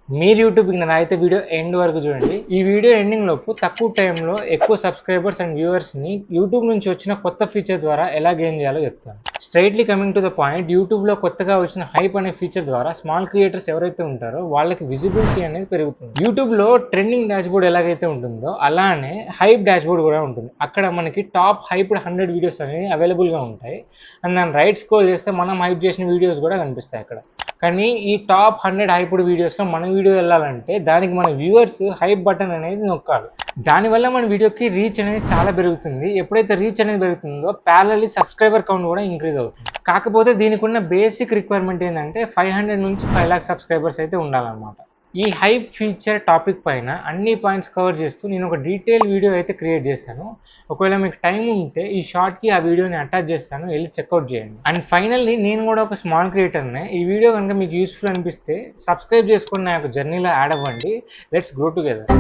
మీరు యూట్యూబ్ అయితే video end వరకు చూడండి. ఈ వీడియో ఎండింగ్ లోపు తక్కువ టైంలో ఎక్కువ సబ్స్క్రైబర్స్ అండ్ వ్యూవర్స్ని యూట్యూబ్ నుంచి వచ్చిన కొత్త ఫీచర్ ద్వారా ఎలా గెయిన్ చేయాలో చెప్తాను. Straightly coming to the point, యూట్యూబ్లో కొత్తగా వచ్చిన హైప్ అనే ఫీచర్ ద్వారా స్మాల్ క్రియేటర్స్ ఎవరైతే ఉంటారో వాళ్ళకి విజిబిలిటీ అనేది పెరుగుతుంది. యూట్యూబ్లో ట్రెండింగ్ డాష్బోర్డ్ ఎలాగైతే ఉంటుందో అలానే హైప్ డాష్బోర్డ్ కూడా ఉంటుంది. అక్కడ మనకి టాప్ హైప్డ్ 100 వీడియోస్ అనేవి అవైలబుల్గా ఉంటాయి. అండ్ దాన్ని రైట్ స్క్రోల్ చేస్తే మనం హైప్ చేసిన వీడియోస్ కూడా కనిపిస్తాయి అక్కడ. కానీ ఈ టాప్ 100 హైప్డ్ వీడియోస్లో మన వీడియో వెళ్ళాలంటే దానికి మన వ్యూవర్స్ హైప్ బటన్ అనేది నొక్కాలి. దానివల్ల మన వీడియోకి రీచ్ అనేది చాలా పెరుగుతుంది. ఎప్పుడైతే రీచ్ అనేది పెరుగుతుందో ప్యారలల్లీ సబ్స్క్రైబర్ కౌంట్ కూడా ఇంక్రీజ్ అవుతుంది. కాకపోతే దీనికి ఉన్న బేసిక్ రిక్వైర్మెంట్ ఏంటంటే 500 నుంచి 5 lakhs సబ్స్క్రైబర్స్ అయితే ఉండాలన్నమాట. ఈ హైప్ ఫీచర్ టాపిక్ పైన అన్ని పాయింట్స్ కవర్ చేస్తూ నేను ఒక డీటెయిల్ వీడియో అయితే క్రియేట్ చేశాను. ఒకవేళ మీకు టైం ఉంటే ఈ షార్ట్కి ఆ వీడియోని అటాచ్ చేస్తాను, వెళ్ళి చెక్అవుట్ చేయండి. అండ్ ఫైనల్లీ నేను కూడా ఒక స్మాల్ క్రియేటర్నే. ఈ వీడియో కనుక మీకు యూస్ఫుల్ అనిపిస్తే సబ్స్క్రైబ్ చేసుకుని నా యొక్క జర్నీలో యాడ్ అవ్వండి. Let's grow together.